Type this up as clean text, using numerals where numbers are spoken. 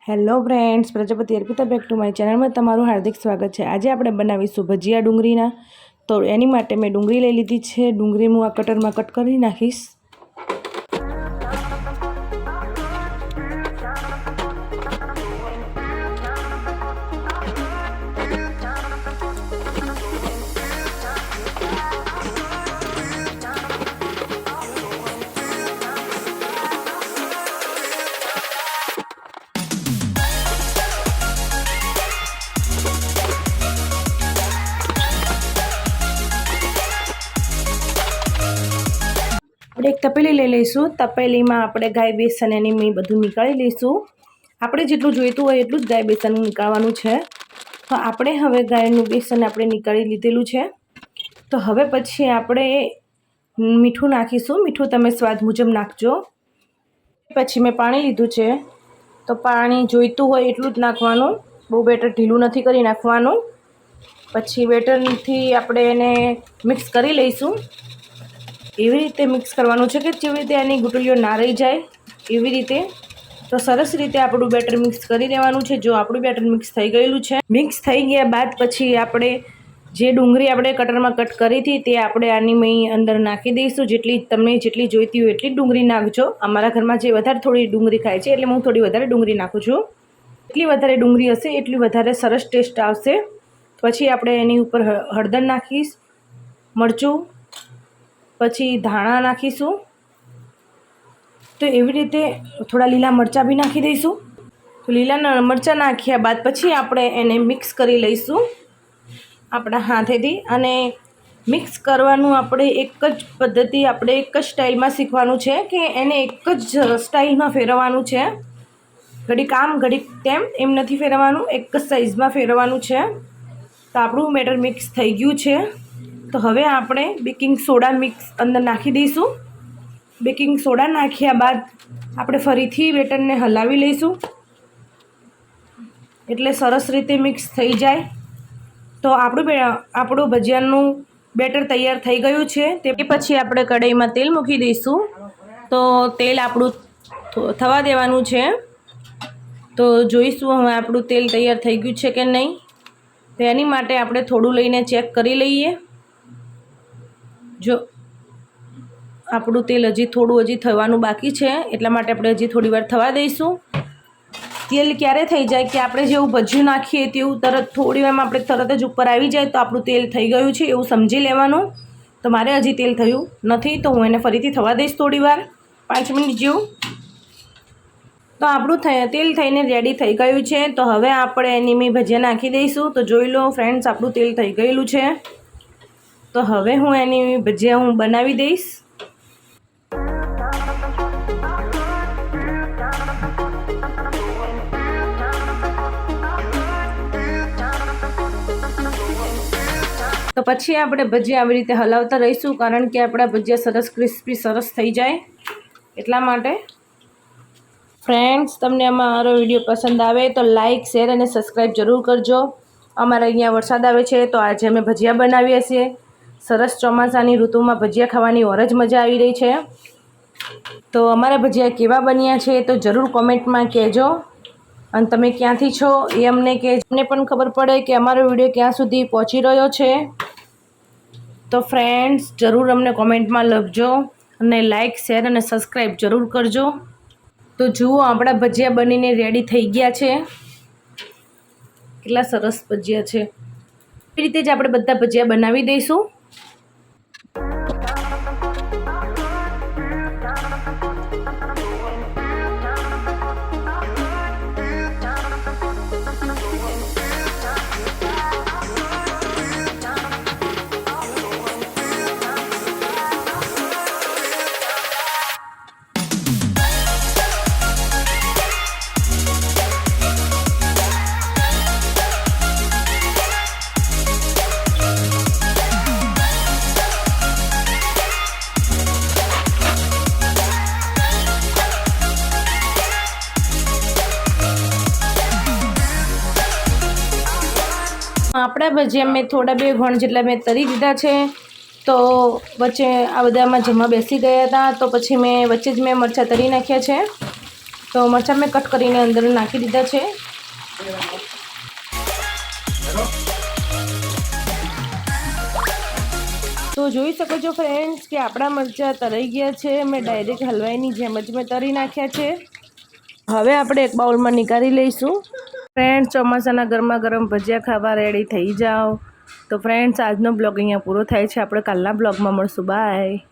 Hello friends, Prajapati Arpita back to my ચેનલમાં તમારું હાર્દિક સ્વાગત છે। આજે આપણે બનાવીશું ભજીયા ડુંગળીના। તો એની માટે મેં ડુંગળી લઈ લીધી છે। ડુંગળી હું આ કટરમાં કટ કરી નાખીશ। આપણે એક તપેલી લઈ લઈશું। તપેલીમાં આપણે ગાય બેસન એની મેં બધું નીકાળી લઈશું। આપણે જેટલું જોઈતું હોય એટલું જ ગાય બેસન નીકાળવાનું છે। તો આપણે હવે ગાયનું બેસન આપણે નીકાળી લીધેલું છે। તો હવે પછી આપણે મીઠું નાખીશું। મીઠું તમે સ્વાદ મુજબ નાખજો। પછી મેં પાણી લીધું છે। તો પાણી જોઈતું હોય એટલું જ નાખવાનું, બહુ બેટર ઢીલું નથી કરી નાખવાનું। પછી બેટરથી આપણે એને મિક્સ કરી લઈશું। એવી રીતે મિક્સ કરવાનું છે કે જેવી રીતે એની ગુટલીઓ ના રહી જાય એવી રીતે। તો સરસ રીતે આપણું બેટર મિક્સ કરી દેવાનું છે। જો આપણું બેટર મિક્સ થઈ ગયેલું છે, મિક્સ થઈ ગયા બાદ પછી આપણે જે ડુંગળી આપણે કટરમાં કટ કરી હતી તે આપણે આની મેં અંદર નાખી દઈશું। તમને જેટલી જોઈતી હોય એટલી ડુંગળી નાખજો। અમારા ઘરમાં જે વધારે થોડી ડુંગળી ખાય છે એટલે હું થોડી વધારે ડુંગળી નાખું છું। એટલી વધારે ડુંગળી હશે એટલી વધારે સરસ ટેસ્ટ આવશે। પછી આપણે એની ઉપર હળદર નાખીશ, મરચું, પછી ધાણા નાખીશું। તો એવી રીતે થોડા લીલા મરચાં બી નાખી દઈશું। તો લીલા મરચાં નાખ્યા બાદ પછી આપણે એને મિક્સ કરી લઈશું આપણા હાથેથી। અને મિક્સ કરવાનું આપણે એક જ પદ્ધતિ, આપણે એક જ સ્ટાઇલમાં શીખવાનું છે કે એને એક જ સ્ટાઇલમાં ફેરવવાનું છે। ઘડીક આમ ઘડીક તેમ એમ નથી ફેરવવાનું, એક જ સાઇઝમાં ફેરવવાનું છે। તો આપણું બેટર મિક્સ થઈ ગયું છે। તો હવે આપણે બેકિંગ સોડા મિક્સ અંદર નાખી દઈશું। બેકિંગ સોડા નાખ્યા બાદ આપણે ફરીથી બેટરને હલાવી લઈશું એટલે સરસ રીતે મિક્સ થઈ જાય। તો આપણું ભજીયાનું બેટર તૈયાર થઈ ગયું છે। તે પછી આપણે કઢાઈમાં તેલ મૂકી દઈશું। તો તેલ આપણું થવા દેવાનું છે। તો જોઈશું હવે આપણું તેલ તૈયાર થઈ ગયું છે કે નહીં। તો એની માટે આપણે થોડું લઈને ચેક કરી લઈએ। જો આપણું તેલ હજી થવાનું બાકી છે એટલા માટે આપણે હજી થોડી વાર થવા દઈશું। તેલ ક્યારે થઈ જાય કે આપણે જેવું ભજીયું નાખીએ તેવું તરત થોડી વારમાં આપણે તરત જ ઉપર આવી જાય તો આપણું તેલ થઈ ગયું છે એવું સમજી લેવાનું। તો મારે હજી તેલ થયું નથી તો હું એને ફરીથી થવા દઈશ થોડી વાર, 5 મિનિટ જેવું। તો આપણું તેલ થઈને રેડી થઈ ગયું છે। તો હવે આપણે એની મેં ભજીયા નાખી દઈશું। તો જોઈ લો ફ્રેન્ડ્સ, આપણું તેલ થઈ ગયેલું છે। તો હવે હું એની ભજીયા બનાવી દઈશ। તો પછી આપણે ભજીયા આવી રીતે હલાવતા રહીશું કારણ કે આપણા ભજીયા સરસ ક્રિસ્પી સરસ થઈ જાય એટલા માટે। ફ્રેન્ડ્સ, તમને અમારો વિડીયો પસંદ આવે તો લાઇક, શેર અને સબસ્ક્રાઈબ જરૂર કરજો। અમારે અહીંયા વરસાદ આવે છે તો આજે અમે ભજીયા બનાવીએ છીએ। સરસ ચોમાસાની ઋતુમાં ભજીયા ખાવાની ઓર જ મજા આવી રહી છે। તો અમારા ભજીયા કેવા બન્યા છે તો જરૂર કોમેન્ટમાં કહેજો। અને તમે ક્યાંથી છો એ અમને પણ ખબર પડે કે અમારો વિડીયો ક્યાં સુધી પહોંચી રહ્યો છે। તો ફ્રેન્ડ્સ, જરૂર અમને કોમેન્ટમાં લખજો અને લાઇક, શેર અને સબસ્ક્રાઈબ જરૂર કરજો। તો જુઓ આપણા ભજીયા બનીને રેડી થઈ ગયા છે। કેટલા સરસ ભજીયા છે। એ રીતે જ આપણે બધા ભજીયા બનાવી દઈશું। આપણા ભજીયા મેં થોડા 2 ઘણ જેટલા મેં તરી દીધા છે। તો વચ્ચે આ બધામાં જમવા બેસી ગયા હતા તો પછી વચ્ચે જ મેં મરચાં તરી નાખ્યા છે। તો મરચાં મેં કટ કરીને અંદર નાખી દીધા છે. તો જોઈ શકો છો ફ્રેન્ડ્સ કે આપણા મરચાં તરાઈ ગયા છે. મેં ડાયરેક્ટ હલવાઈની જેમ જ મેં તરી નાખ્યા છે. હવે આપણે એક બાઉલમાં નીકાળી લઈશું. ફ્રેન્ડ્સ, ચોમાસાના ગરમા ગરમ ભજીયા ખાવા રેડી થઈ જાઓ. તો ફ્રેન્ડ્સ, આજનો બ્લોગ અહીંયા પૂરો થાય છે. આપણે કાલના બ્લોગમાં મળશું. બાય.